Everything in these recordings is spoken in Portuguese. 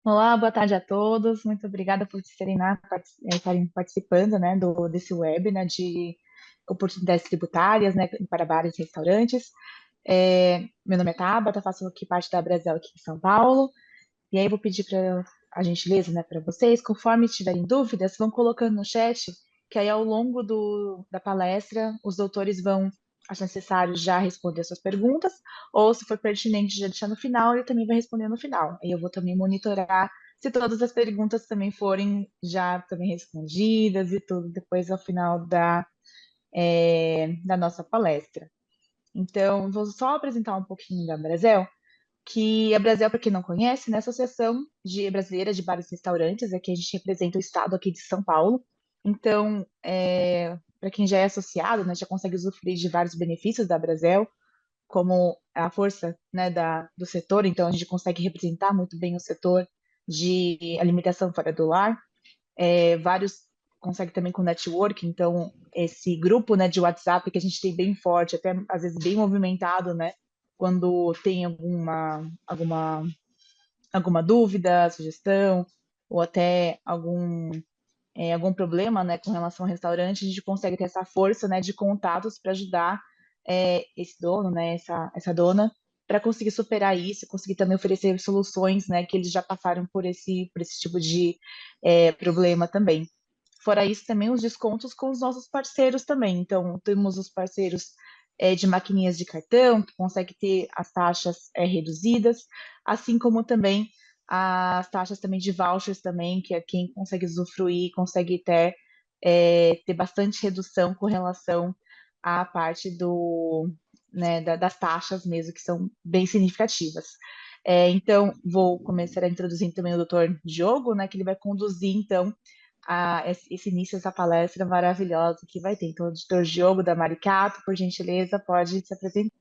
Olá, boa tarde a todos. Muito obrigada por estarem participando, né, desse web, né, de oportunidades tributárias, né, para bares e restaurantes. Meu nome é Tabata, faço aqui parte da Brasel aqui em São Paulo. E aí eu vou pedir para a gentileza, né, para vocês, conforme tiverem dúvidas, vão colocando no chat, que aí ao longo da palestra os doutores vão achar necessário já responder as suas perguntas, ou se for pertinente já deixar no final, ele também vai responder no final. Aí eu vou também monitorar se todas as perguntas também forem já também respondidas e tudo depois ao final da nossa palestra. Então, vou só apresentar um pouquinho da Brasel, que a Brasel, para quem não conhece, né, é a Associação Brasileira de Bares e Restaurantes, aqui a gente representa o estado aqui de São Paulo. Então, para quem já é associado, né, já consegue usufruir de vários benefícios da Brasel, como a força, né, do setor, então a gente consegue representar muito bem o setor de alimentação fora do lar. Vários consegue também com network, então esse grupo, né, de WhatsApp que a gente tem bem forte, até às vezes bem movimentado, né, quando tem alguma dúvida, sugestão, ou até algum problema, né, com relação ao restaurante, a gente consegue ter essa força, né, de contatos para ajudar esse dono, né, essa dona, para conseguir superar isso, conseguir também oferecer soluções, né, que eles já passaram por esse tipo de problema também. Fora isso, também os descontos com os nossos parceiros também. Então, temos os parceiros de maquininhas de cartão, que consegue ter as taxas reduzidas, assim como também as taxas também de vouchers também, que é quem consegue usufruir, consegue ter bastante redução com relação à parte né, das taxas mesmo, que são bem significativas. Então, vou começar a introduzir também o doutor Diogo, né, que ele vai conduzir, então, esse início dessa palestra maravilhosa que vai ter. Então, o doutor Diogo da Maricato, por gentileza, pode se apresentar.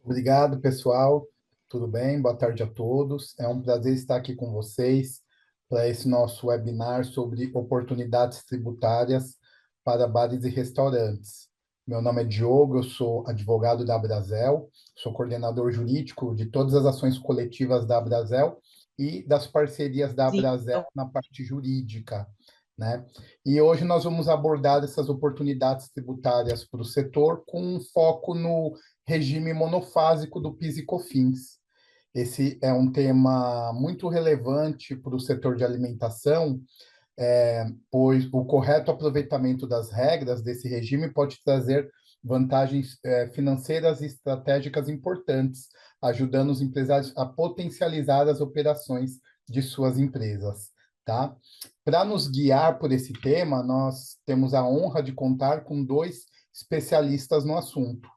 Obrigado, pessoal. Tudo bem? Boa tarde a todos. É um prazer estar aqui com vocês para esse nosso webinar sobre oportunidades tributárias para bares e restaurantes. Meu nome é Diogo, eu sou advogado da Brasel, sou coordenador jurídico de todas as ações coletivas da Brasel e das parcerias da Brasel na parte jurídica, né? E hoje nós vamos abordar essas oportunidades tributárias para o setor com um foco no regime monofásico do PIS e COFINS. Esse é um tema muito relevante para o setor de alimentação, pois o correto aproveitamento das regras desse regime pode trazer vantagens financeiras e estratégicas importantes, ajudando os empresários a potencializar as operações de suas empresas, tá? Para nos guiar por esse tema, nós temos a honra de contar com dois especialistas no assunto.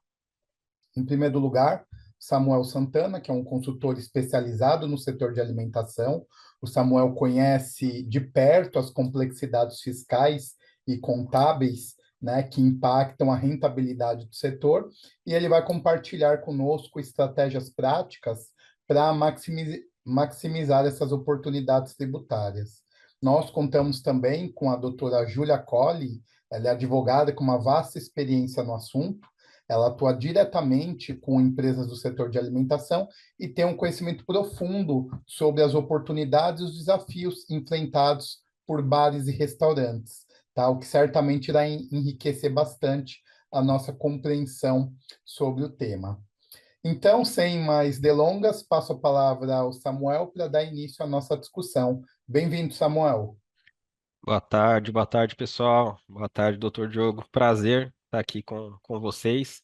Em primeiro lugar, Samuel Santana, que é um consultor especializado no setor de alimentação. O Samuel conhece de perto as complexidades fiscais e contábeis, né, que impactam a rentabilidade do setor, e ele vai compartilhar conosco estratégias práticas para maximizar essas oportunidades tributárias. Nós contamos também com a doutora Júlia Colli, ela é advogada com uma vasta experiência no assunto. Ela atua diretamente com empresas do setor de alimentação e tem um conhecimento profundo sobre as oportunidades e os desafios enfrentados por bares e restaurantes, tá? O que certamente irá enriquecer bastante a nossa compreensão sobre o tema. Então, sem mais delongas, passo a palavra ao Samuel para dar início à nossa discussão. Bem-vindo, Samuel. Boa tarde, pessoal. Boa tarde, doutor Diogo. Prazer estar aqui com vocês,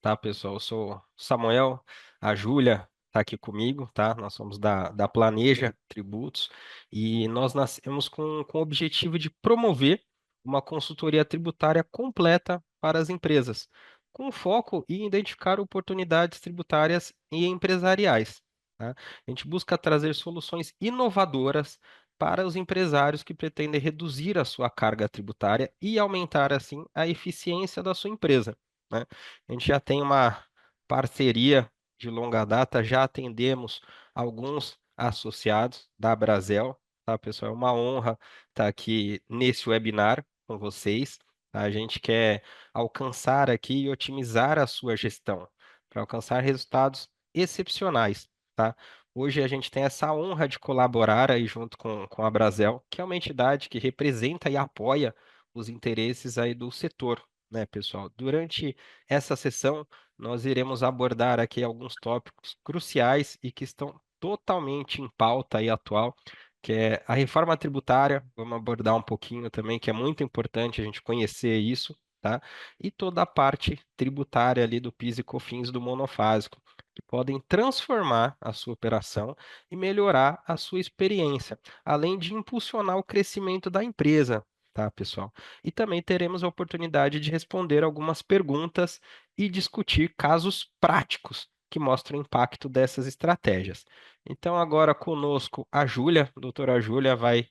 tá, pessoal? Eu sou o Samuel, a Júlia está aqui comigo, tá? Nós somos da Planeja Tributos e nós nascemos com o objetivo de promover uma consultoria tributária completa para as empresas, com foco em identificar oportunidades tributárias e empresariais, tá? A gente busca trazer soluções inovadoras para os empresários que pretendem reduzir a sua carga tributária e aumentar, assim, a eficiência da sua empresa, né? A gente já tem uma parceria de longa data, já atendemos alguns associados da Brasel, tá, pessoal? É uma honra estar aqui nesse webinar com vocês, tá? A gente quer alcançar aqui e otimizar a sua gestão, para alcançar resultados excepcionais, tá? Hoje a gente tem essa honra de colaborar aí junto com a Brasel, que é uma entidade que representa e apoia os interesses aí do setor, né, pessoal? Durante essa sessão, nós iremos abordar aqui alguns tópicos cruciais e que estão totalmente em pauta aí atual, que é a reforma tributária. Vamos abordar um pouquinho também, que é muito importante a gente conhecer isso, tá? E toda a parte tributária ali do PIS e COFINS do monofásico, que podem transformar a sua operação e melhorar a sua experiência, além de impulsionar o crescimento da empresa, tá, pessoal? E também teremos a oportunidade de responder algumas perguntas e discutir casos práticos que mostram o impacto dessas estratégias. Então, agora conosco a Júlia, a doutora Júlia, vai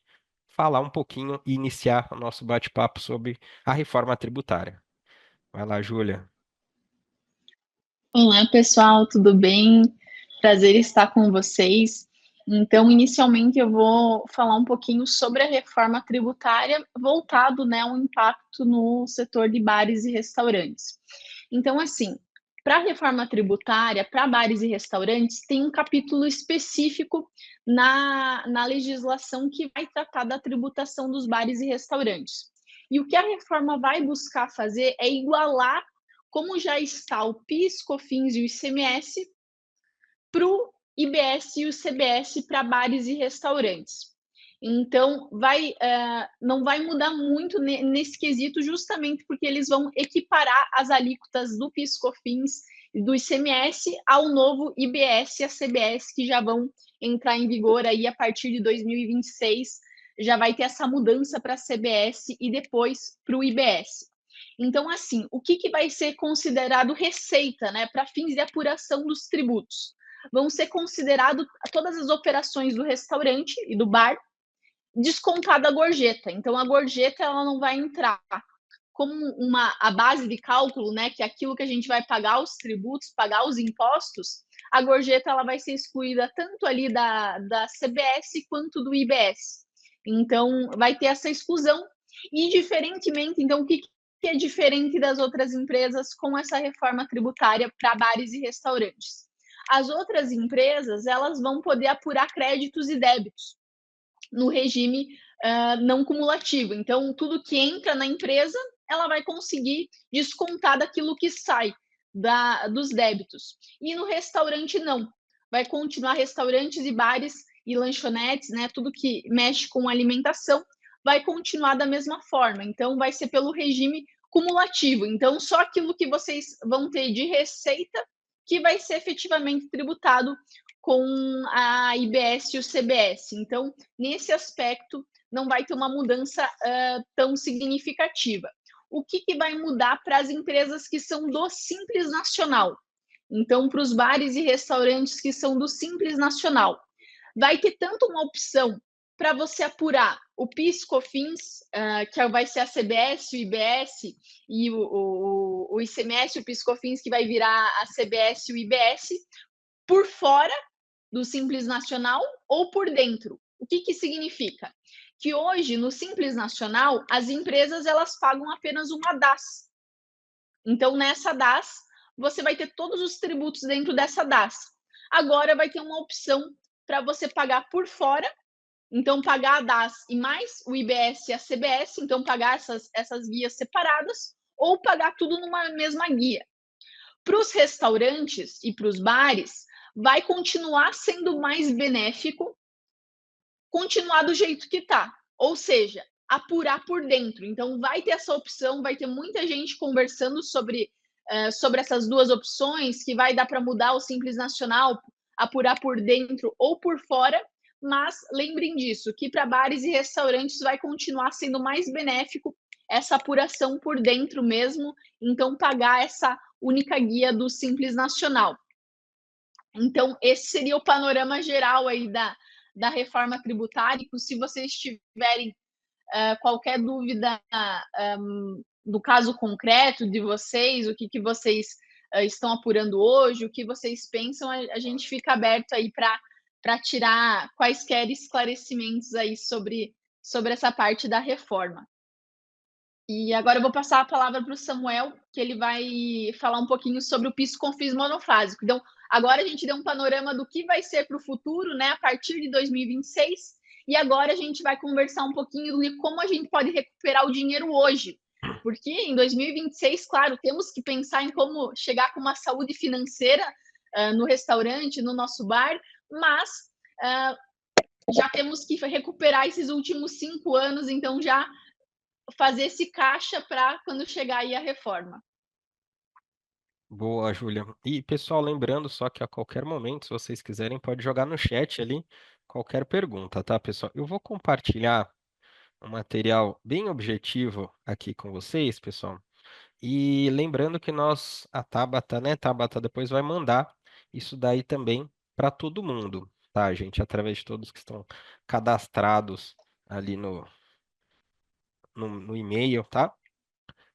falar um pouquinho e iniciar o nosso bate-papo sobre a reforma tributária. Vai lá, Júlia. Olá, pessoal, tudo bem? Prazer estar com vocês. Então, inicialmente, eu vou falar um pouquinho sobre a reforma tributária voltado, né, ao impacto no setor de bares e restaurantes. Então, assim, para a reforma tributária, para bares e restaurantes, tem um capítulo específico na legislação que vai tratar da tributação dos bares e restaurantes. E o que a reforma vai buscar fazer é igualar como já está o PIS, COFINS e o ICMS para o IBS e o CBS para bares e restaurantes. Então, não vai mudar muito nesse quesito, justamente porque eles vão equiparar as alíquotas do PIS, COFINS e do ICMS ao novo IBS e a CBS, que já vão entrar em vigor aí a partir de 2026. Já vai ter essa mudança para a CBS e depois para o IBS. Então, assim, o que vai ser considerado receita, né, para fins de apuração dos tributos? Vão ser consideradas todas as operações do restaurante e do bar, descontada a gorjeta. Então, a gorjeta ela não vai entrar como a base de cálculo, né, que é aquilo que a gente vai pagar os tributos, pagar os impostos. A gorjeta ela vai ser excluída tanto ali da CBS quanto do IBS. Então, vai ter essa exclusão. E, diferentemente, então, o que é diferente das outras empresas com essa reforma tributária para bares e restaurantes? As outras empresas elas vão poder apurar créditos e débitos no regime não cumulativo. Então, tudo que entra na empresa, ela vai conseguir descontar daquilo que sai dos débitos. E no restaurante, não. Vai continuar restaurantes e bares e lanchonetes, né? Tudo que mexe com alimentação, vai continuar da mesma forma. Então, vai ser pelo regime cumulativo. Então, só aquilo que vocês vão ter de receita que vai ser efetivamente tributado com a IBS e o CBS. Então, nesse aspecto, não vai ter uma mudança tão significativa. O que vai mudar para as empresas que são do Simples Nacional? Então, para os bares e restaurantes que são do Simples Nacional, vai ter tanto uma opção para você apurar o PIS, COFINS, que vai ser a CBS, o IBS e o ICMS, o PIS, COFINS, que vai virar a CBS e o IBS, por fora do Simples Nacional ou por dentro. O que significa? Que hoje, no Simples Nacional, as empresas elas pagam apenas uma DAS. Então, nessa DAS, você vai ter todos os tributos dentro dessa DAS. Agora vai ter uma opção para você pagar por fora, então pagar a DAS e mais o IBS e a CBS, então pagar essas guias separadas, ou pagar tudo numa mesma guia. Para os restaurantes e para os bares, vai continuar sendo mais benéfico continuar do jeito que está, ou seja, apurar por dentro. Então, vai ter essa opção, vai ter muita gente conversando sobre essas duas opções, que vai dar para mudar o Simples Nacional, apurar por dentro ou por fora, mas lembrem disso, que para bares e restaurantes vai continuar sendo mais benéfico essa apuração por dentro mesmo, então pagar essa única guia do Simples Nacional. Então, esse seria o panorama geral aí da reforma tributária. Se vocês tiverem qualquer dúvida do caso concreto de vocês, o que vocês estão apurando hoje, o que vocês pensam, a gente fica aberto aí para tirar quaisquer esclarecimentos aí sobre essa parte da reforma. E agora eu vou passar a palavra para o Samuel, que ele vai falar um pouquinho sobre o PIS/COFINS monofásico. Então, agora a gente deu um panorama do que vai ser para o futuro, né, a partir de 2026, e agora a gente vai conversar um pouquinho de como a gente pode recuperar o dinheiro hoje. Porque em 2026, claro, temos que pensar em como chegar com uma saúde financeira no restaurante, no nosso bar, mas já temos que recuperar esses últimos 5 anos, então já fazer esse caixa para quando chegar aí a reforma. Boa, Júlia. E, pessoal, lembrando só que a qualquer momento, se vocês quiserem, pode jogar no chat ali qualquer pergunta, tá, pessoal? Eu vou compartilhar um material bem objetivo aqui com vocês, pessoal. E lembrando que a Tabata, né, Tabata depois vai mandar isso daí também para todo mundo, tá, gente? Através de todos que estão cadastrados ali no e-mail, tá?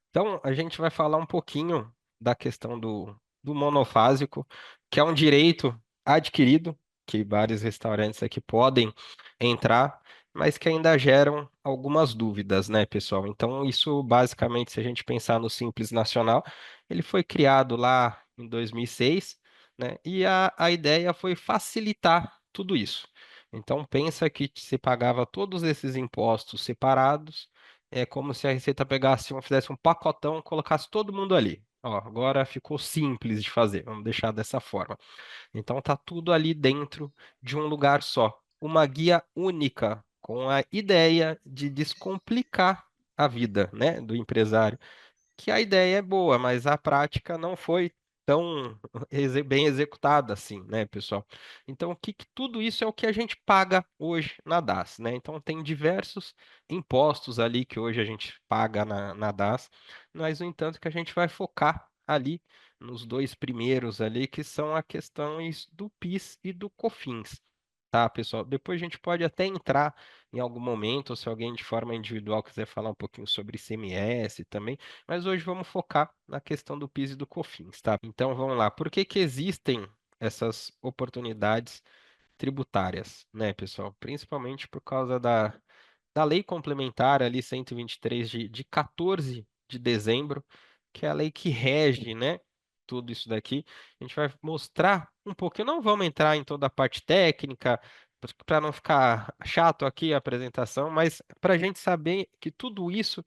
Então, a gente vai falar um pouquinho da questão do monofásico, que é um direito adquirido, que vários restaurantes aqui podem entrar, mas que ainda geram algumas dúvidas, né, pessoal? Então, isso basicamente, se a gente pensar no Simples Nacional, ele foi criado lá em 2006, né? E a ideia foi facilitar tudo isso. Então, pensa que se pagava todos esses impostos separados, é como se a Receita pegasse, fizesse um pacotão, colocasse todo mundo ali. Ó, agora ficou simples de fazer, vamos deixar dessa forma. Então tá tudo ali dentro de um lugar só. Uma guia única, com a ideia de descomplicar a vida, né, do empresário, que a ideia é boa, mas a prática não foi tão bem executada assim, né, pessoal? Então, tudo isso é o que a gente paga hoje na DAS, né? Então, tem diversos impostos ali que hoje a gente paga na DAS, mas, no entanto, que a gente vai focar ali nos dois primeiros ali, que são a questões do PIS e do COFINS. Tá, pessoal? Depois a gente pode até entrar em algum momento, ou se alguém de forma individual quiser falar um pouquinho sobre ICMS também, mas hoje vamos focar na questão do PIS e do COFINS, tá? Então vamos lá. Por que que existem essas oportunidades tributárias, né, pessoal? Principalmente por causa da lei complementar ali 123 de 14 de dezembro, que é a lei que rege, né, tudo isso daqui. A gente vai mostrar um pouquinho, não vamos entrar em toda a parte técnica, para não ficar chato aqui a apresentação, mas para a gente saber que tudo isso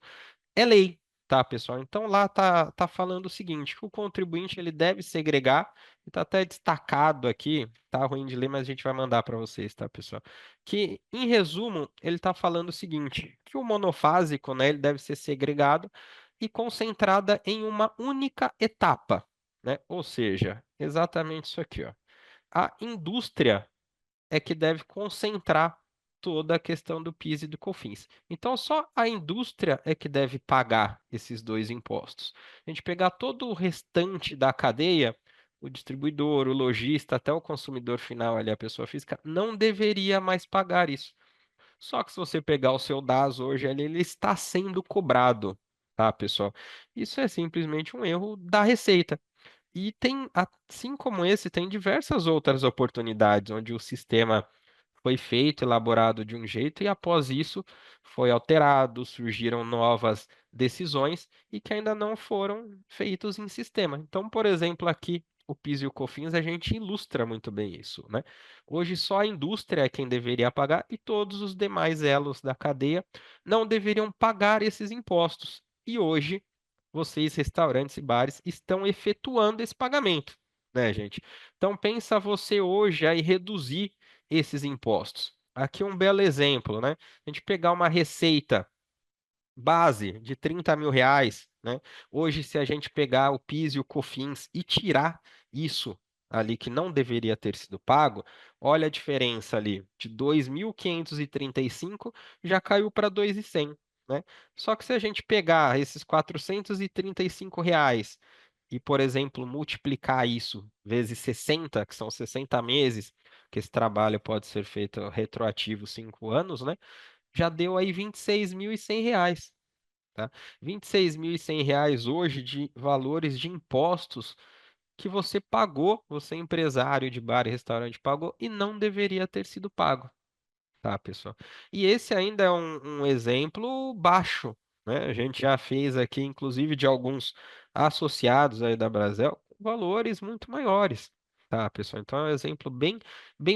é lei, tá, pessoal? Então lá tá falando o seguinte, que o contribuinte ele deve segregar, e tá até destacado aqui, tá ruim de ler, mas a gente vai mandar para vocês, tá, pessoal? Que, em resumo, ele tá falando o seguinte, que o monofásico, né, ele deve ser segregado e concentrada em uma única etapa, né? Ou seja, exatamente isso aqui, ó. A indústria é que deve concentrar toda a questão do PIS e do COFINS. Então, só a indústria é que deve pagar esses dois impostos. A gente pegar todo o restante da cadeia, o distribuidor, o lojista, até o consumidor final ali, a pessoa física, não deveria mais pagar isso. Só que se você pegar o seu DAS hoje, ele está sendo cobrado, tá, pessoal? Isso é simplesmente um erro da Receita. E tem, assim como esse, tem diversas outras oportunidades onde o sistema foi feito, elaborado de um jeito e após isso foi alterado, surgiram novas decisões e que ainda não foram feitos em sistema. Então, por exemplo, aqui o PIS e o COFINS a gente ilustra muito bem isso, né? Hoje só a indústria é quem deveria pagar e todos os demais elos da cadeia não deveriam pagar esses impostos. E hoje vocês, restaurantes e bares, estão efetuando esse pagamento, né, gente? Então pensa você hoje aí reduzir esses impostos. Aqui um belo exemplo, né? A gente pegar uma receita base de 30 mil reais, né? Hoje, se a gente pegar o PIS e o COFINS e tirar isso ali que não deveria ter sido pago, olha a diferença ali, de 2.535 já caiu para 2.100, né? Só que se a gente pegar esses 435 reais e, por exemplo, multiplicar isso vezes 60, que são 60 meses, que esse trabalho pode ser feito retroativo 5 anos, né? Já deu aí R$ 26.100, tá? R$ 26.100 hoje de valores de impostos que você pagou, você empresário de bar e restaurante pagou e não deveria ter sido pago, tá, pessoal? E esse ainda é um exemplo baixo, né? A gente já fez aqui, inclusive, de alguns associados aí da Brasel, valores muito maiores, tá, pessoal? Então é um exemplo bem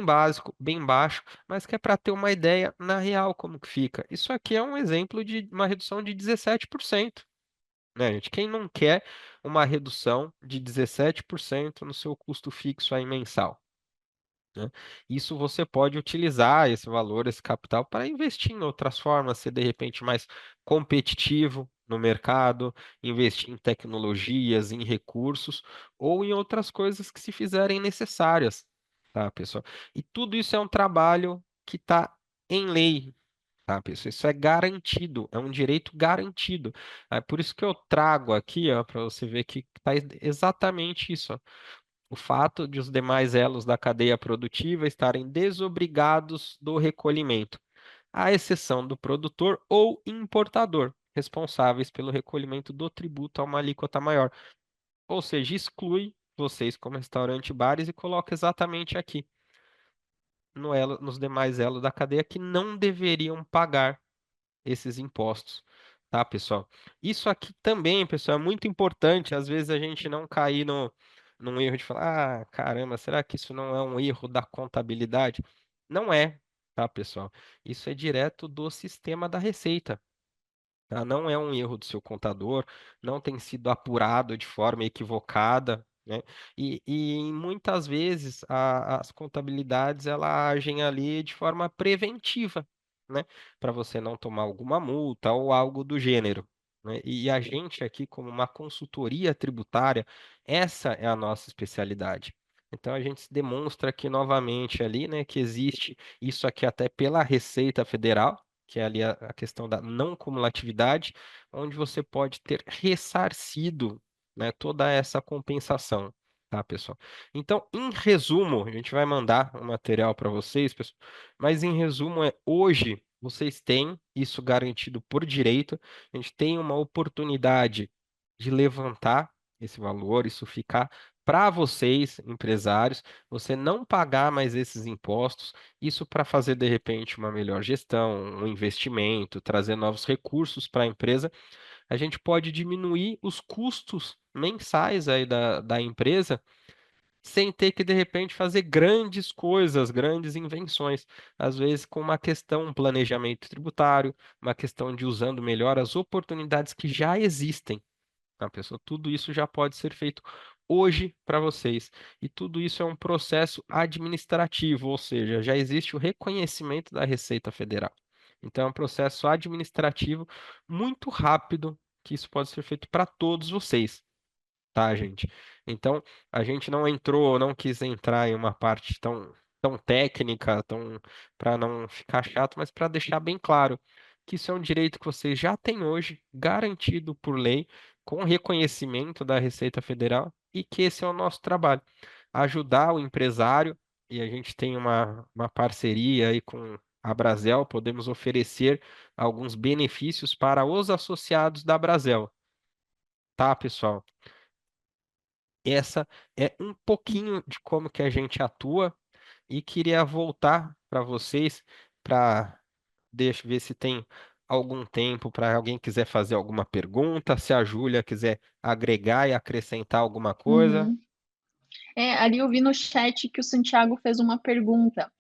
básico, bem baixo, mas que é para ter uma ideia na real como que fica. Isso aqui é um exemplo de uma redução de 17%, né, gente? Quem não quer uma redução de 17% no seu custo fixo aí mensal? Né? Isso você pode utilizar esse valor, esse capital, para investir em outras formas, ser de repente mais competitivo no mercado, investir em tecnologias, em recursos ou em outras coisas que se fizerem necessárias, tá, pessoal? E tudo isso é um trabalho que está em lei. Tá, pessoal? Isso é garantido, é um direito garantido. É por isso que eu trago aqui, para você ver que está exatamente isso, ó. O fato de os demais elos da cadeia produtiva estarem desobrigados do recolhimento, à exceção do produtor ou importador, responsáveis pelo recolhimento do tributo a uma alíquota maior. Ou seja, exclui vocês como restaurante e bares e coloca exatamente aqui, nos demais elos da cadeia que não deveriam pagar esses impostos, tá, pessoal? Isso aqui também, pessoal, é muito importante. Às vezes a gente não cair num erro de falar, ah, caramba, será que isso não é um erro da contabilidade? Não é, tá, pessoal? Isso é direto do sistema da Receita. Tá? Não é um erro do seu contador, não tem sido apurado de forma equivocada, né? E muitas vezes as contabilidades elas agem ali de forma preventiva, né? Para você não tomar alguma multa ou algo do gênero. Né? E a gente aqui, como uma consultoria tributária, essa é a nossa especialidade. Então a gente demonstra aqui novamente ali, né, que existe isso aqui até pela Receita Federal, que é ali a questão da não cumulatividade, onde você pode ter ressarcido, né, toda essa compensação, tá, pessoal? Então, em resumo, a gente vai mandar o material para vocês, pessoal, mas em resumo hoje vocês têm isso garantido por direito, a gente tem uma oportunidade de levantar esse valor, isso ficar para vocês, empresários, você não pagar mais esses impostos, isso para fazer, de repente, uma melhor gestão, um investimento, trazer novos recursos para a empresa. A gente pode diminuir os custos mensais aí da empresa, sem ter que, de repente, fazer grandes coisas, grandes invenções. Às vezes, com uma questão, um planejamento tributário, uma questão de usando melhor as oportunidades que já existem. Tá, pessoal? Tudo isso já pode ser feito hoje para vocês. E tudo isso é um processo administrativo, ou seja, já existe o reconhecimento da Receita Federal. Então, é um processo administrativo muito rápido, que isso pode ser feito para todos vocês, tá, gente? Então, a gente não entrou, não quis entrar em uma parte tão técnica, tão para não ficar chato, mas para deixar bem claro que isso é um direito que vocês já têm hoje, garantido por lei, com reconhecimento da Receita Federal, e que esse é o nosso trabalho, ajudar o empresário, e a gente tem uma parceria aí com a Brasel, podemos oferecer alguns benefícios para os associados da Brasel, tá, pessoal? Essa é um pouquinho de como que a gente atua e queria voltar para vocês para deixa eu ver se tem algum tempo para alguém quiser fazer alguma pergunta, se a Júlia quiser agregar e acrescentar alguma coisa. Uhum. Ali eu vi no chat que o Santiago fez uma pergunta,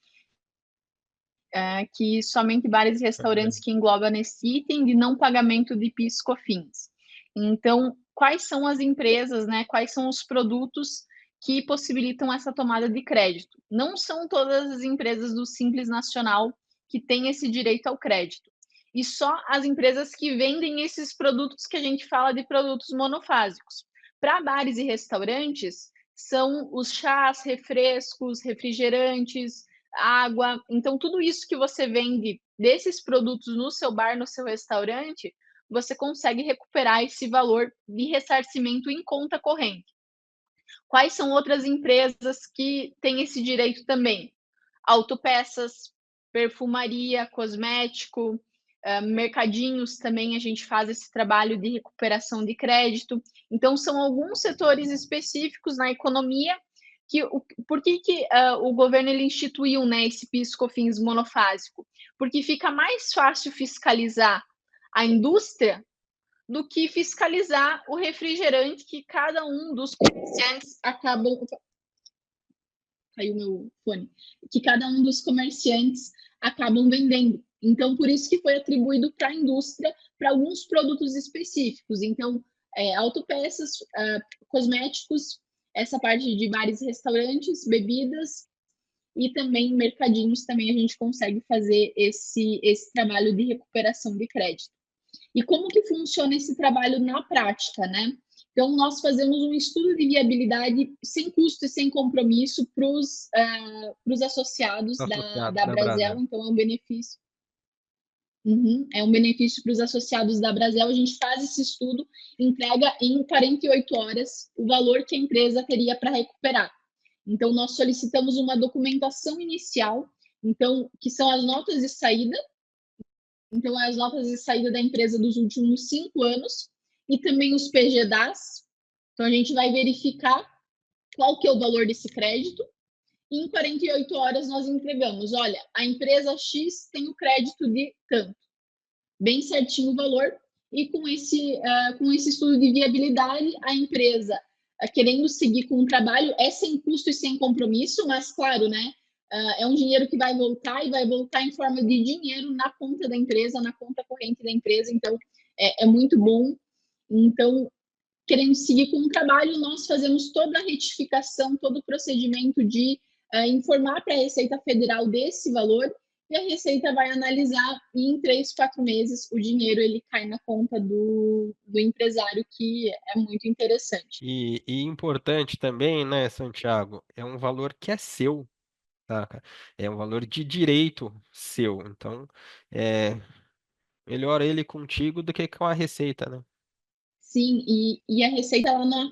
que somente bares e restaurantes que engloba nesse item de não pagamento de PIS e COFINS. Então, quais são as empresas, né? Quais são os produtos que possibilitam essa tomada de crédito? Não são todas as empresas do Simples Nacional que têm esse direito ao crédito. E só as empresas que vendem esses produtos que a gente fala de produtos monofásicos. Para bares e restaurantes, são os chás, refrescos, refrigerantes, água. Então, tudo isso que você vende desses produtos no seu bar, no seu restaurante, você consegue recuperar esse valor de ressarcimento em conta corrente. Quais são outras empresas que têm esse direito também? Autopeças, perfumaria, cosmético, mercadinhos também a gente faz esse trabalho de recuperação de crédito. Então, são alguns setores específicos na economia que por que o governo ele instituiu, né, esse PIS/COFINS monofásico? Porque fica mais fácil fiscalizar a indústria do que fiscalizar o refrigerante que cada um dos comerciantes acabam... Caiu meu fone. Que cada um dos comerciantes acabam vendendo. Então, por isso que foi atribuído para a indústria, para alguns produtos específicos. Então, autopeças, cosméticos, essa parte de bares e restaurantes, bebidas, e também mercadinhos também a gente consegue fazer esse trabalho de recuperação de crédito. E como que funciona esse trabalho na prática, né? Então, nós fazemos um estudo de viabilidade sem custo e sem compromisso para os associados da Brasel, então é um benefício. É um benefício para os associados da Brasel. A gente faz esse estudo, entrega em 48 horas o valor que a empresa teria para recuperar. Então, nós solicitamos uma documentação inicial, então, que são as notas de saída. Então, as notas de saída da empresa dos últimos 5 anos e também os PGDAs. Então, a gente vai verificar qual que é o valor desse crédito. E em 48 horas, nós entregamos. Olha, a empresa X tem o crédito de tanto. Bem certinho o valor. E com esse estudo de viabilidade, a empresa, querendo seguir com o trabalho, é sem custo e sem compromisso, mas, claro, né? É um dinheiro que vai voltar e vai voltar em forma de dinheiro na conta da empresa, na conta corrente da empresa. Então, é muito bom. Então, querendo seguir com o trabalho, nós fazemos toda a retificação, todo o procedimento de informar para a Receita Federal desse valor, e a Receita vai analisar e em 3, 4 meses o dinheiro ele cai na conta do empresário, que é muito interessante. E importante também, né, Santiago, é um valor que é seu, tá, cara? É um valor de direito seu. Então, melhor ele contigo do que com a Receita, né? Sim, e a Receita ela não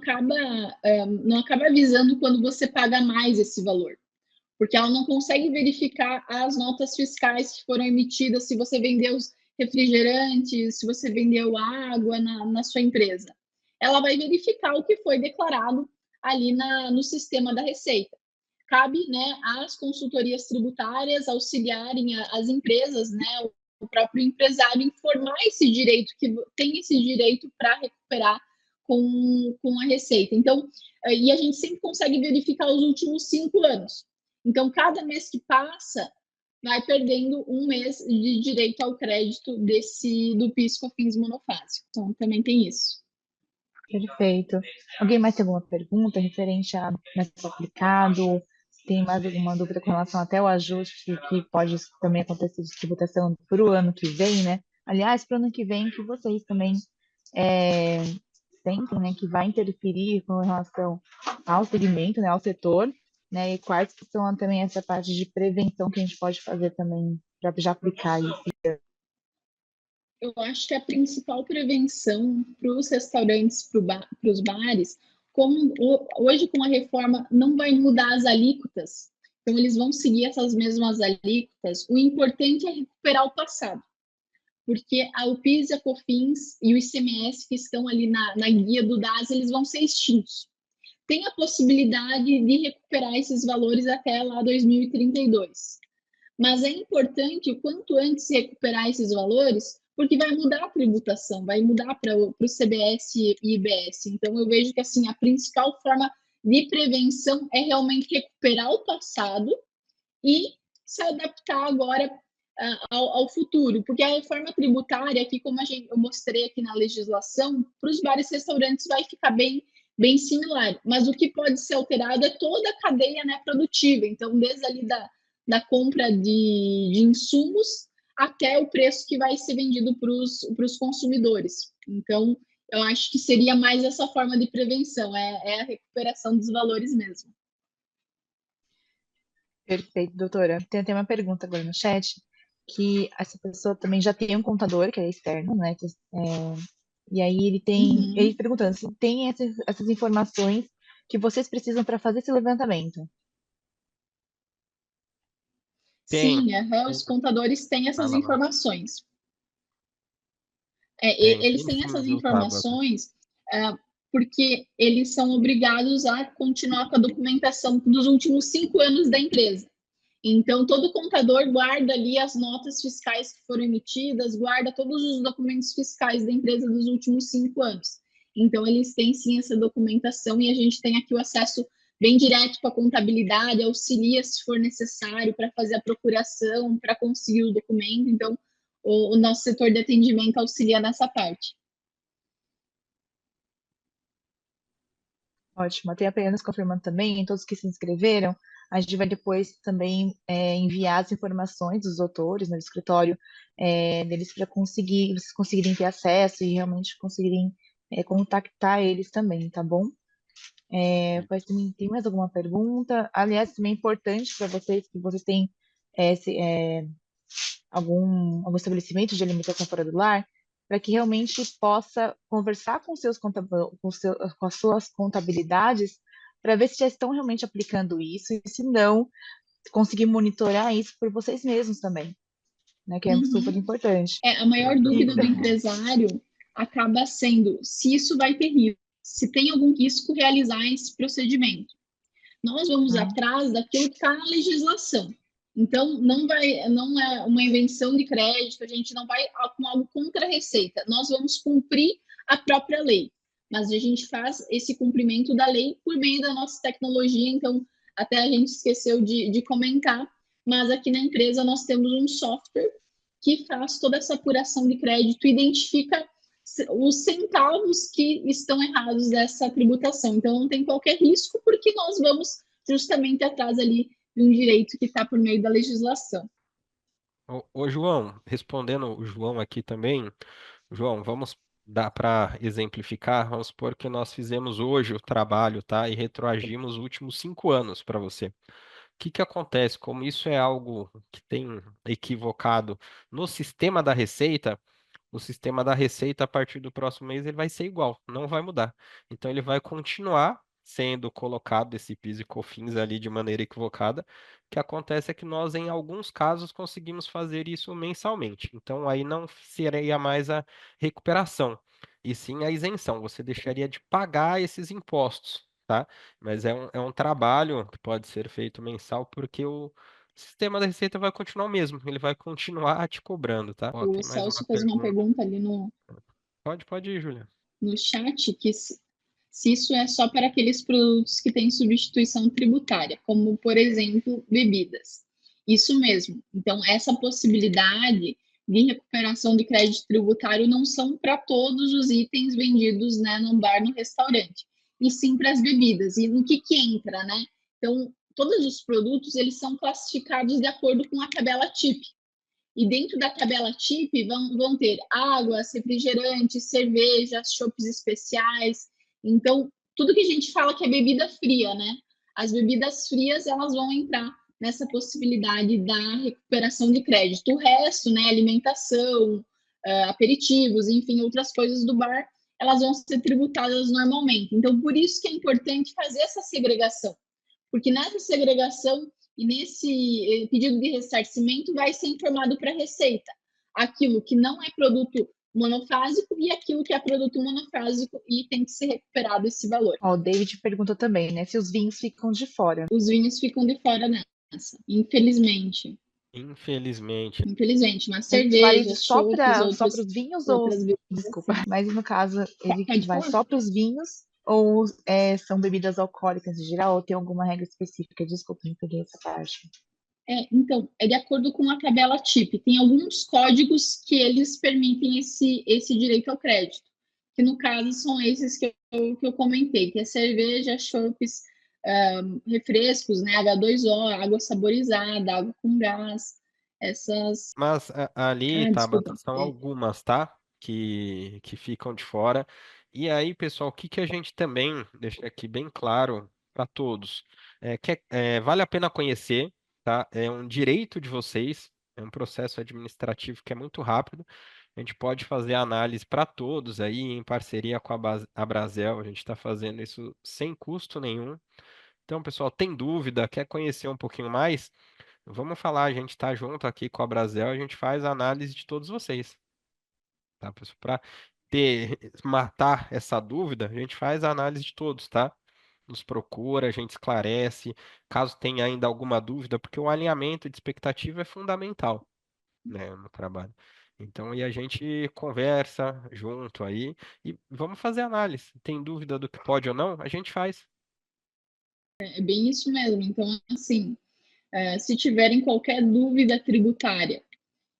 acaba avisando quando você paga mais esse valor, porque ela não consegue verificar as notas fiscais que foram emitidas, se você vendeu os refrigerantes, se você vendeu água na sua empresa. Ela vai verificar o que foi declarado ali no sistema da Receita. Cabe, né, às consultorias tributárias auxiliarem as empresas, né, o próprio empresário informar esse direito, que tem esse direito para recuperar com a Receita. Então, e a gente sempre consegue verificar os últimos 5 anos. Então, cada mês que passa, vai perdendo um mês de direito ao crédito do PIS/COFINS monofásico. Então, também tem isso. Perfeito. Alguém mais tem alguma pergunta referente a método aplicado? Tem mais alguma dúvida com relação até o ajuste que pode também acontecer de tributação para o ano que vem, né? Aliás, para o ano que vem, que vocês também sentem, né, que vai interferir com relação ao segmento, né, ao setor, né? E quais que são também essa parte de prevenção que a gente pode fazer também para já aplicar isso? Eu acho que a principal prevenção para os restaurantes, para os bares, como hoje com a reforma não vai mudar as alíquotas, então eles vão seguir essas mesmas alíquotas, o importante é recuperar o passado, porque o PIS, a COFINS e o ICMS que estão ali na guia do DAS, eles vão ser extintos. Tem a possibilidade de recuperar esses valores até lá 2032. Mas é importante o quanto antes recuperar esses valores, porque vai mudar a tributação, vai mudar para o CBS e IBS. Então, eu vejo que assim, a principal forma de prevenção é realmente recuperar o passado e se adaptar agora ao futuro, porque a reforma tributária, aqui como eu mostrei aqui na legislação, para os bares e restaurantes vai ficar bem similar, mas o que pode ser alterado é toda a cadeia, né, produtiva, então desde ali da compra de insumos até o preço que vai ser vendido para os consumidores. Então, eu acho que seria mais essa forma de prevenção, é a recuperação dos valores mesmo. Perfeito, doutora. Tem até uma pergunta agora no chat, que essa pessoa também já tem um contador, que é externo, né? E aí ele perguntando se tem essas informações que vocês precisam para fazer esse levantamento. Sim, os contadores têm essas informações. Eles têm essas informações porque eles são obrigados a continuar com a documentação dos últimos 5 anos da empresa. Então, todo contador guarda ali as notas fiscais que foram emitidas, guarda todos os documentos fiscais da empresa dos últimos 5 anos. Então, eles têm sim essa documentação e a gente tem aqui o acesso bem direto com a contabilidade, auxilia se for necessário para fazer a procuração, para conseguir o documento. Então, o nosso setor de atendimento auxilia nessa parte. Ótimo. Até apenas confirmando também, todos que se inscreveram, a gente vai depois também enviar as informações dos doutores no escritório deles para vocês conseguirem ter acesso e realmente conseguirem contactar eles também, tá bom? Mas também tem mais alguma pergunta? Aliás, também é importante para vocês que vocês têm algum estabelecimento de alimentação fora do lar, para que realmente possa conversar com com as suas contabilidades, para ver se já estão realmente aplicando isso, e se não, conseguir monitorar isso por vocês mesmos também, né? Que é super importante. A maior dúvida do empresário acaba sendo se isso vai ter risco, se tem algum risco realizar esse procedimento. Nós vamos atrás daquilo que está na legislação. Então, não é uma invenção de crédito, a gente não vai com algo contra a Receita. Nós vamos cumprir a própria lei, mas a gente faz esse cumprimento da lei por meio da nossa tecnologia. Então, até a gente esqueceu de comentar, mas aqui na empresa nós temos um software que faz toda essa apuração de crédito, identifica os centavos que estão errados dessa tributação. Então, não tem qualquer risco, porque nós vamos justamente atrás ali de um direito que está por meio da legislação. Ô, João, respondendo o João aqui também, João, vamos dar para exemplificar, vamos supor que nós fizemos hoje o trabalho, tá? E retroagimos os últimos 5 anos para você. O que que acontece? Como isso é algo que tem equivocado no sistema da Receita, o sistema da Receita, a partir do próximo mês, ele vai ser igual, não vai mudar. Então, ele vai continuar sendo colocado esse PIS e COFINS ali de maneira equivocada. O que acontece é que nós, em alguns casos, conseguimos fazer isso mensalmente. Então, aí não seria mais a recuperação, e sim a isenção. Você deixaria de pagar esses impostos, tá? Mas é um trabalho que pode ser feito mensal, porque o sistema da Receita vai continuar o mesmo, ele vai continuar te cobrando, tá? Ó, O tem mais uma Celso fez uma pergunta. pergunta ali no Pode ir, Júlia. chat, que se isso é só para aqueles produtos que têm substituição tributária, como, por exemplo, bebidas. Isso mesmo. Então, essa possibilidade de recuperação de crédito tributário não são para todos os itens vendidos, né, no bar, no restaurante, e sim para as bebidas. E no que entra, né? Então, todos os produtos, eles são classificados de acordo com a tabela TIP. E dentro da tabela TIP vão ter águas, refrigerantes, cervejas, chopps especiais. Então, tudo que a gente fala que é bebida fria, né? As bebidas frias, elas vão entrar nessa possibilidade da recuperação de crédito. O resto, né, alimentação, aperitivos, enfim, outras coisas do bar, elas vão ser tributadas normalmente. Então, por isso que é importante fazer essa segregação. Porque nessa segregação e nesse pedido de ressarcimento vai ser informado para a Receita aquilo que não é produto monofásico e aquilo que é produto monofásico e tem que ser recuperado esse valor. Ó, o David perguntou também, né, se os vinhos ficam de fora. Os vinhos ficam de fora nessa, infelizmente. Infelizmente. Infelizmente, mas Vale cervejas, só chopps, para os vinhos ou outras bebidas. desculpa, mas no caso ele Pode vai falar. só para os vinhos ou são bebidas alcoólicas em geral ou tem alguma regra específica? Desculpa, não peguei essa parte. Então, é de acordo com a tabela TIP. Tem alguns códigos que eles permitem esse direito ao crédito, que no caso são esses que eu comentei, que é cerveja, chopps, refrescos, né, H2O, água saborizada, água com gás, essas... Mas ali, Tabata, Desculpa. são algumas, tá? Que ficam de fora. E aí, pessoal, o que que a gente também deixa aqui bem claro para todos? Vale a pena conhecer, tá? É um direito de vocês, é um processo administrativo que é muito rápido. A gente pode fazer análise para todos aí, em parceria com a Brasel. A gente está fazendo isso sem custo nenhum. Então, pessoal, tem dúvida, quer conhecer um pouquinho mais? Vamos falar, a gente está junto aqui com a Brasel, a gente faz a análise de todos vocês, tá, pessoal? Para matar essa dúvida, a gente faz a análise de todos, tá? nos procura, a gente esclarece, caso tenha ainda alguma dúvida, porque o alinhamento de expectativa é fundamental, né, no trabalho. Então, e a gente conversa junto aí e vamos fazer análise. Tem dúvida do que pode ou não? A gente faz. É bem isso mesmo. Então, assim, se tiverem qualquer dúvida tributária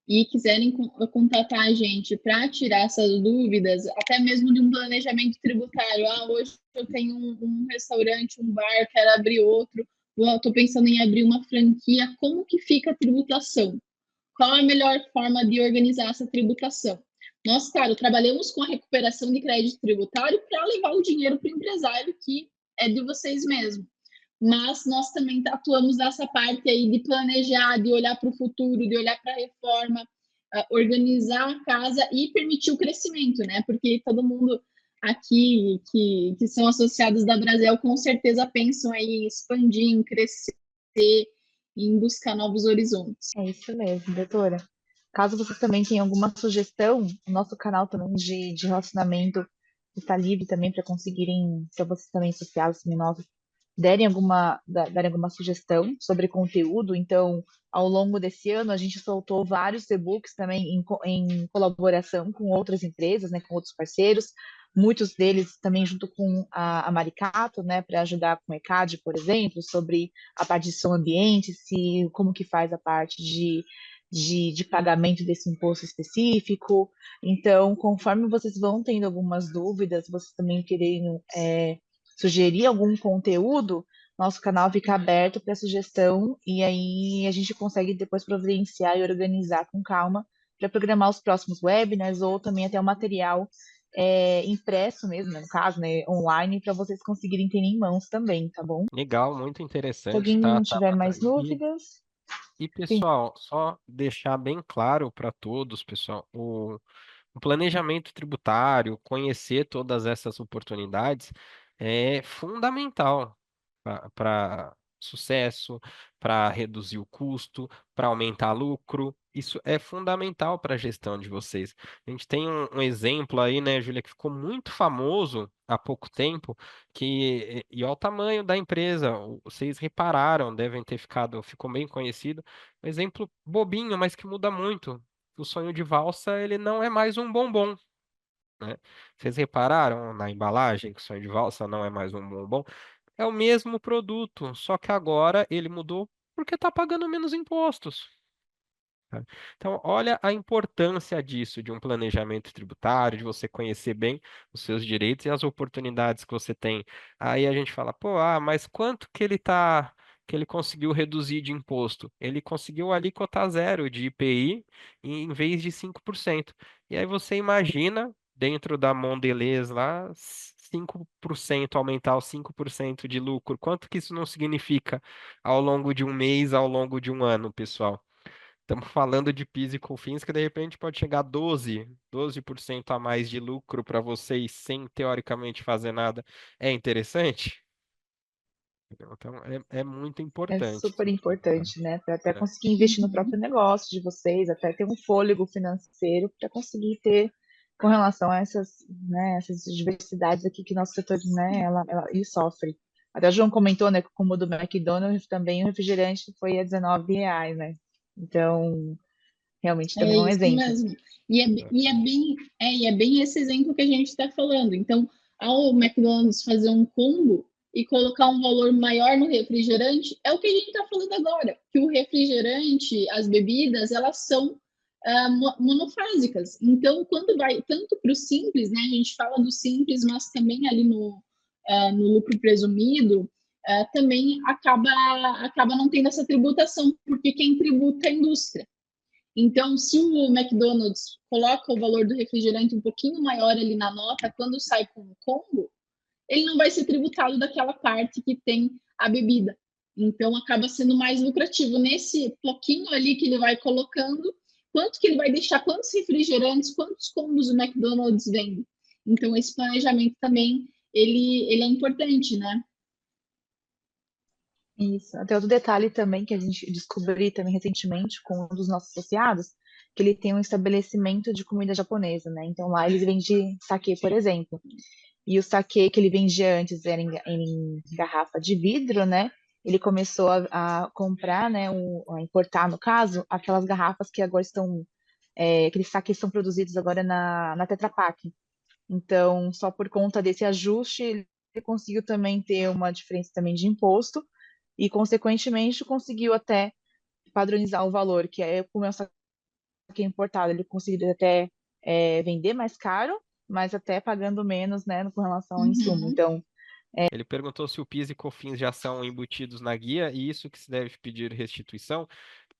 e quiserem contatar a gente para tirar essas dúvidas, até mesmo de um planejamento tributário. Hoje eu tenho um restaurante, um bar, quero abrir outro, estou pensando em abrir uma franquia, como que fica a tributação? Qual a melhor forma de organizar essa tributação? Nós, claro, trabalhamos com a recuperação de crédito tributário para levar o dinheiro para o empresário, que é de vocês mesmos. Mas nós também atuamos nessa parte aí de planejar, de olhar para o futuro, de olhar para a reforma, organizar a casa e permitir o crescimento, né? Porque todo mundo aqui que são associados da Brasel com certeza pensam aí em expandir, em crescer, em buscar novos horizontes. É isso mesmo, doutora. Caso vocês também tenham alguma sugestão, o nosso canal também de relacionamento está livre também para conseguirem, se vocês também associados também nossos, darem alguma sugestão sobre conteúdo. Então, ao longo desse ano, a gente soltou vários e-books também em colaboração com outras empresas, né, com outros parceiros, muitos deles também junto com a Maricato, né, para ajudar com o ECAD, por exemplo, sobre a parte de som ambiente, como que faz a parte de pagamento desse imposto específico. Então, conforme vocês vão tendo algumas dúvidas, vocês também querem sugerir algum conteúdo, nosso canal fica aberto para sugestão e aí a gente consegue depois providenciar e organizar com calma para programar os próximos webinars ou também até o material impresso mesmo, né, no caso, né, online, para vocês conseguirem ter em mãos também, tá bom? Legal, muito Se interessante, alguém tá? não Tá tiver bacana. mais dúvidas, E sim. pessoal, só deixar bem claro para todos, pessoal, o planejamento tributário, conhecer todas essas oportunidades é fundamental para sucesso, para reduzir o custo, para aumentar lucro. Isso é fundamental para a gestão de vocês. A gente tem um exemplo aí, né, Júlia, que ficou muito famoso há pouco tempo, e olha o tamanho da empresa. Vocês repararam, devem ter ficou bem conhecido. Um exemplo bobinho, mas que muda muito. O sonho de valsa, ele não é mais um bombom, né? Vocês repararam na embalagem que o sonho de valsa não é mais um bombom? É o mesmo produto, só que agora ele mudou porque está pagando menos impostos. Tá? Então, olha a importância disso, de um planejamento tributário, de você conhecer bem os seus direitos e as oportunidades que você tem. Aí a gente fala, pô, mas quanto que ele conseguiu reduzir de imposto? Ele conseguiu alíquota zero de IPI em vez de 5%. E aí você imagina, dentro da Mondelez lá, 5% aumentar os 5% de lucro. Quanto que isso não significa ao longo de um mês, ao longo de um ano, pessoal? Estamos falando de PIS e COFINS que de repente pode chegar a 12% a mais de lucro para vocês sem teoricamente fazer nada. É interessante? Então é muito É importante. super importante, né? Para até Né? conseguir investir no próprio negócio de vocês, até ter um fôlego financeiro para conseguir ter com relação a essas diversidades aqui que nosso setor, né, ele sofre. Até o João comentou, né, que como o do McDonald's também o refrigerante foi a R$ 19, né? Então, realmente É também é um isso exemplo. mesmo. E é bem esse exemplo que a gente está falando. Então, ao McDonald's fazer um combo e colocar um valor maior no refrigerante, é o que a gente está falando agora, que o refrigerante, as bebidas, elas são monofásicas. Então, quando vai tanto para o simples, né? A gente fala do simples, mas também ali no lucro presumido, também acaba não tendo essa tributação, porque quem tributa é a indústria. Então, se o McDonald's coloca o valor do refrigerante um pouquinho maior ali na nota, quando sai com o combo, ele não vai ser tributado daquela parte que tem a bebida. Então, acaba sendo mais lucrativo. Nesse pouquinho ali que ele vai colocando, quanto que ele vai deixar, quantos refrigerantes, quantos combos o McDonald's vende. Então, esse planejamento também, ele é importante, né? Isso. Até outro detalhe também que a gente descobriu também recentemente com um dos nossos associados, que ele tem um estabelecimento de comida japonesa, né? Então lá eles vendem saquê, por exemplo. e o saquê que ele vendia antes era em garrafa de vidro, né? Ele começou a comprar, né, a importar, no caso, aquelas garrafas que agora estão, aqueles saquês são produzidos agora na Tetra Pak. Então, só por conta desse ajuste, ele conseguiu também ter uma diferença também de imposto e, consequentemente, conseguiu até padronizar o valor, que é como é um saquê importado, ele conseguiu até vender mais caro, mas até pagando menos, né, com relação ao insumo. Uhum. Então, Ele perguntou se o PIS e COFINS já são embutidos na guia e isso que se deve pedir restituição.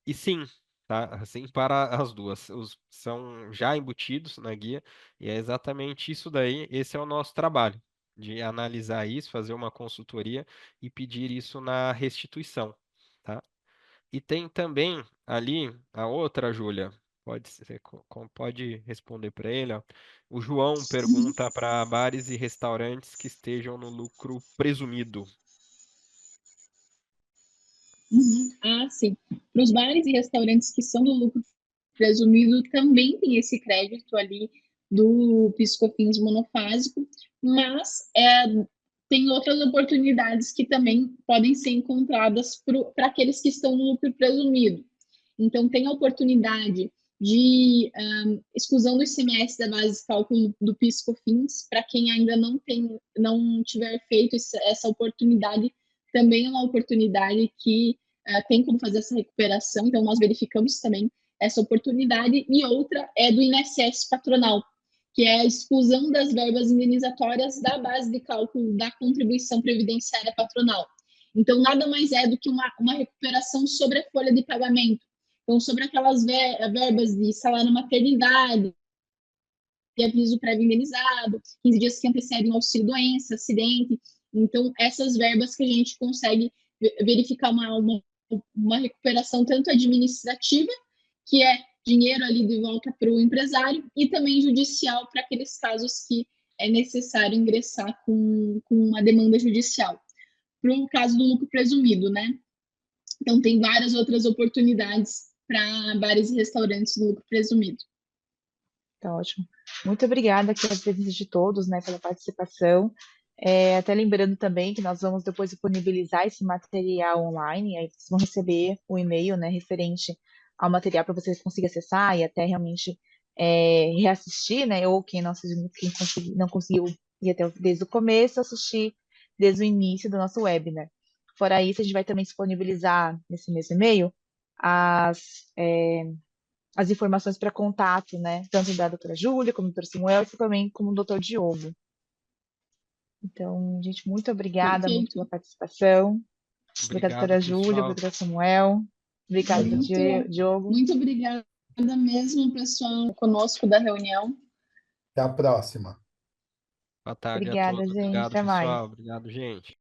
E sim, tá? Assim para as duas. São já embutidos na guia e é exatamente isso daí. Esse é o nosso trabalho, de analisar isso, fazer uma consultoria e pedir isso na restituição, tá? E tem também ali a outra, Júlia. Pode responder para ele, ó. O João pergunta para bares e restaurantes que estejam no lucro presumido. Uhum. Ah, sim. Para os bares e restaurantes que são do lucro presumido, também tem esse crédito ali do PIS/COFINS monofásico, mas tem outras oportunidades que também podem ser encontradas para aqueles que estão no lucro presumido. Então, tem a oportunidade de exclusão do ICMS da base de cálculo do PIS/COFINS, para quem ainda não tiver feito essa oportunidade, também é uma oportunidade que tem como fazer essa recuperação, então nós verificamos também essa oportunidade, e outra é do INSS patronal, que é a exclusão das verbas indenizatórias da base de cálculo da contribuição previdenciária patronal. Então, nada mais é do que uma recuperação sobre a folha de pagamento. Então, sobre aquelas verbas de salário maternidade, de aviso prévio indenizado, 15 dias que antecedem auxílio-doença, acidente. Então, essas verbas que a gente consegue verificar uma recuperação tanto administrativa, que é dinheiro ali de volta para o empresário, e também judicial para aqueles casos que é necessário ingressar com uma demanda judicial. Para o caso do lucro presumido, né? Então, tem várias outras oportunidades para bares e restaurantes do lucro presumido. tá ótimo. Muito obrigada aqui a presença de todos, né, pela participação. Até lembrando também que nós vamos depois disponibilizar esse material online, aí vocês vão receber o e-mail, né, referente ao material para vocês conseguirem acessar e até realmente reassistir, né, ou quem não conseguiu ir até desde o começo, assistir desde o início do nosso webinar. Fora isso, a gente vai também disponibilizar nesse mesmo e-mail as informações para contato, né? Tanto da doutora Júlia, como do doutor Samuel, e também como do doutor Diogo. Então, gente, muito obrigada muito pela participação. Obrigada, Obrigado, doutora Júlia, pessoal. doutor Samuel. Obrigada, doutor Diogo. Muito obrigada mesmo, pessoal, conosco da reunião. Até a próxima. Boa tarde a Obrigada, todos. gente. Obrigado, Até mais. pessoal. Obrigado, gente.